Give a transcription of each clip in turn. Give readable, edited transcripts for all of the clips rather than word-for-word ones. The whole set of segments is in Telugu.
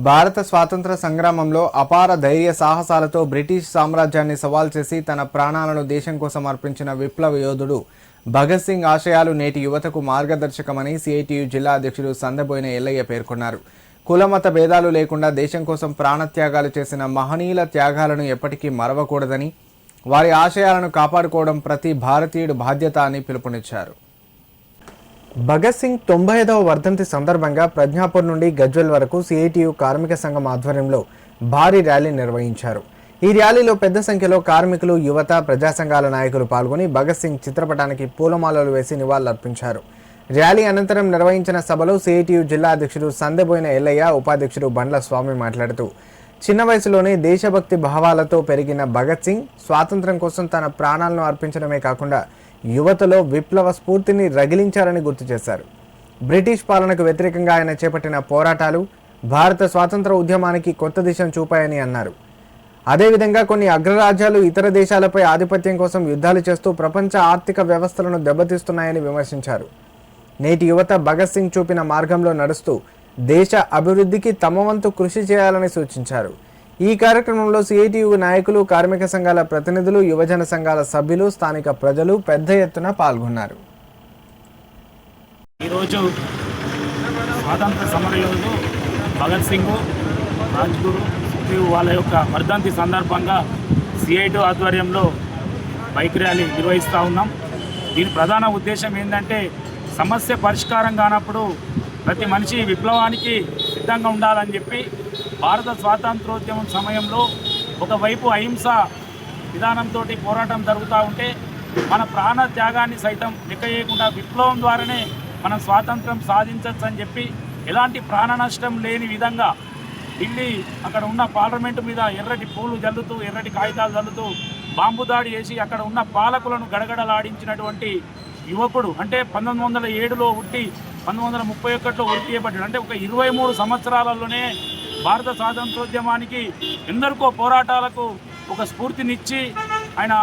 భారత స్వాతంత్ర సంగ్రామంలో అపార ధైర్య సాహసాలతో బ్రిటిష్ సామ్రాజ్యాన్ని సవాల్ చేసి తన ప్రాణాలను దేశం కోసం అర్పించిన విప్లవ యోధుడు భగత్ సింగ్ ఆశయాలు నేటి యువతకు మార్గదర్శకమని సిఐటియు జిల్లా అధ్యక్షుడు సందబోయిన ఎల్లయ్య పేర్కొన్నారు. కులమత భేదాలు లేకుండా దేశం కోసం ప్రాణత్యాగాలు చేసిన మహనీయుల త్యాగాలను ఎప్పటికీ మరవకూడదని, వారి ఆశయాలను కాపాడుకోవడం ప్రతి భారతీయుడి బాధ్యత అని పిలుపునిచ్చారు. భగత్ సింగ్ 95వ వర్ధంతి సందర్భంగా ప్రజ్ఞాపూర్ నుండి గజ్వెల్ వరకు సిఐటియు కార్మిక సంఘం ఆధ్వర్యంలో భారీ ర్యాలీ నిర్వహించారు. ఈ ర్యాలీలో పెద్ద సంఖ్యలో కార్మికులు, యువత, ప్రజా సంఘాల నాయకులు పాల్గొని భగత్ సింగ్ చిత్రపటానికి పూలమాలలు వేసి నివాళులర్పించారు. ర్యాలీ అనంతరం నిర్వహించిన సభలో సిఐటియు జిల్లా అధ్యక్షుడు సందబోయిన ఎల్లయ్య, ఉపాధ్యక్షుడు బండ్ల స్వామి మాట్లాడుతూ, చిన్న వయసులోనే దేశభక్తి భావాలతో పెరిగిన భగత్ సింగ్ స్వాతంత్ర్యం కోసం తన ప్రాణాలను అర్పించడమే కాకుండా యువతలో విప్లవ స్ఫూర్తిని రగిలించారని గుర్తు చేశారు. బ్రిటిష్ పాలనకు వ్యతిరేకంగా ఆయన చేపట్టిన పోరాటాలు భారత స్వాతంత్ర ఉద్యమానికి కొత్త దిశను చూపాయని అన్నారు. అదేవిధంగా కొన్ని అగ్రరాజ్యాలు ఇతర దేశాలపై ఆధిపత్యం కోసం యుద్ధాలు చేస్తూ ప్రపంచ ఆర్థిక వ్యవస్థలను దెబ్బతీస్తున్నాయని విమర్శించారు. నేటి యువత భగత్ సింగ్ చూపిన మార్గంలో నడుస్తూ దేశ అభివృద్ధికి తమ వంతు కృషి చేయాలని సూచించారు. ఈ కార్యక్రమంలో సిఐటియు నాయకులు, కార్మిక సంఘాల ప్రతినిధులు, యువజన సంఘాల సభ్యులు, స్థానిక ప్రజలు పెద్ద ఎత్తున పాల్గొన్నారు. ఈరోజు స్వాతంత్ర సమరయోధులు భగత్ సింగ్, రాజ్గురు, సుఖ్దేవ్ వాళ్ళ యొక్క వర్ధంతి సందర్భంగా సిఐటియు ఆధ్వర్యంలో బైక్ ర్యాలీ నిర్వహిస్తూ ఉన్నాం. దీని ప్రధాన ఉద్దేశం ఏంటంటే, సమస్య పరిష్కారం కానప్పుడు ప్రతి మనిషి విప్లవానికి సిద్ధంగా ఉండాలని చెప్పి, భారత స్వాతంత్రోద్యమం సమయంలో ఒకవైపు అహింస విధానంతో పోరాటం జరుగుతూ ఉంటే, మన ప్రాణ త్యాగాన్ని సైతం లెక్క చేయకుండా విప్లవం ద్వారానే మనం స్వాతంత్రం సాధించవచ్చు అని చెప్పి, ఎలాంటి ప్రాణ నష్టం లేని విధంగా ఢిల్లీ అక్కడ ఉన్న పార్లమెంటు మీద ఎర్రటి పూలు జల్లుతూ, ఎర్రటి కాగితాలు జల్లుతూ బాంబు దాడి చేసి అక్కడ ఉన్న పాలకులను గడగడలాడించినటువంటి యువకుడు, అంటే 1907లో పుట్టి 1931లో ఉరి తీయబడ్డాడు. అంటే ఒక 23 సంవత్సరాలలోనే భారత స్వాతంత్రోద్యమానికి ఎందరికో పోరాటాలకు ఒక స్ఫూర్తినిచ్చి ఆయన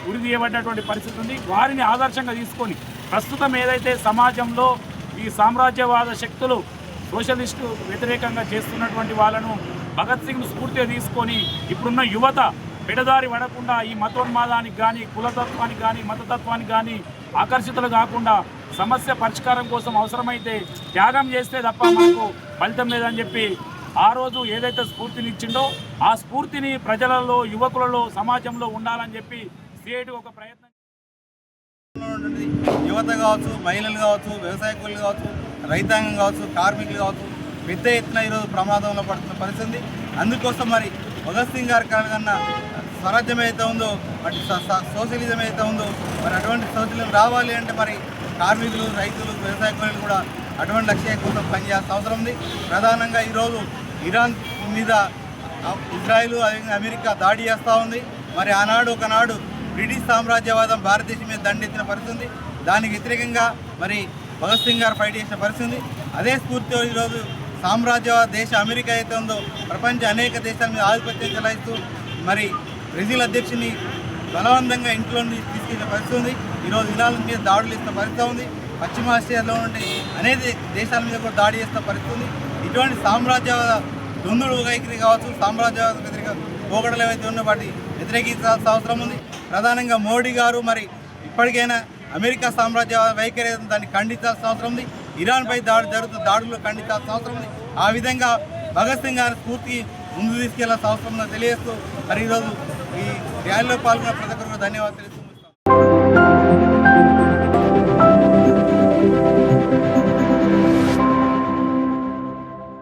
ఉరి తీయబడినటువంటి పరిస్థితి ఉంది. వారిని ఆదర్శంగా తీసుకొని ప్రస్తుతం ఏదైతే సమాజంలో ఈ సామ్రాజ్యవాద శక్తులు సోషలిస్టు వ్యతిరేకంగా చేస్తున్నటువంటి వాళ్ళను భగత్ సింగ్ స్ఫూర్తిగా తీసుకొని ఇప్పుడున్న యువత పెడదారి పడకుండా ఈ మతోన్మాదానికి కానీ, కులతత్వానికి కానీ, మతతత్వానికి కానీ ఆకర్షితులు కాకుండా సమస్య పరిష్కారం కోసం అవసరమైతే త్యాగం చేస్తే తప్ప మనకు ఫలితం లేదని చెప్పి ఆ రోజు ఏదైతే స్ఫూర్తినిచ్చిండో ఆ స్ఫూర్తిని ప్రజలలో, యువకులలో, సమాజంలో ఉండాలని చెప్పి సిఐటియు ఒక ప్రయత్నం. యువత కావచ్చు, మహిళలు కావచ్చు, వ్యవసాయ కూలీలు కావచ్చు, రైతాంగం కావచ్చు, కార్మికులు కావచ్చు, పెద్ద ఎత్తున ఈరోజు ప్రమాదంలో పడుతున్న పరిస్థితి. అందుకోసం మరి భగత్ సింగ్ గారి కన్నా స్వరాజ్యం ఏదైతే ఉందో, అటు సోషలిజం ఏదైతే ఉందో, మరి అటువంటి సోషలిజం రావాలి అంటే మరి కార్మికులు, రైతులు, వ్యవసాయ కూలీలు కూడా అటువంటి లక్ష్యం కోసం పనిచేయాల్సిన అవసరం ఉంది. ప్రధానంగా ఈరోజు ఇరాన్ మీద ఇజ్రాయిల్, అమెరికా దాడి చేస్తూ ఉంది. మరి ఆనాడు ఒకనాడు బ్రిటిష్ సామ్రాజ్యవాదం భారతదేశం మీద దండెత్తిన పరిస్థితి. దానికి వ్యతిరేకంగా మరి భగత్ సింగ్ గారు ఫైట్ చేసిన పరిస్థితి. అదే స్ఫూర్తితో ఈరోజు సామ్రాజ్యవాద దేశ అమెరికా అయితే ఉందో ప్రపంచ అనేక దేశాల మీద ఆధిపత్యం చెలాయిస్తూ మరి బ్రెజిల్ అధ్యక్షుని బలవంతంగా ఇంట్లో తీసుకెళ్లిన పరిస్థితి ఉంది. ఈరోజు ఇరాన్ మీద దాడులు ఇస్తున్న పరిస్థితి ఉంది. పశ్చిమాసియాలో ఉండే అనేక దేశాల మీద కూడా దాడి చేస్తున్న పరిస్థితి ఉంది. ఇటువంటి సామ్రాజ్యవాద దొందుడు వైఖరి కావచ్చు, సామ్రాజ్యవాద వ్యతిరేక పోకడలు ఏవైతే ఉన్నో వాటి వ్యతిరేకించాల్సిన అవసరం ఉంది. ప్రధానంగా మోడీ గారు మరి ఇప్పటికైనా అమెరికా సామ్రాజ్యవాద వైఖరి దాన్ని ఖండించాల్సిన అవసరం ఉంది. ఇరాన్పై జరుగుతున్న దాడులు ఖండించాల్సిన అవసరం ఉంది. ఆ విధంగా భగత్ సింగ్ గారి స్ఫూర్తికి ముందు తీసుకెళ్లాల్సిన అవసరం ఉందని తెలియజేస్తూ మరి ఈరోజు ఈ ర్యాలీలో పాల్గొన్న ప్రతి ఒక్కరికి ధన్యవాదాలు.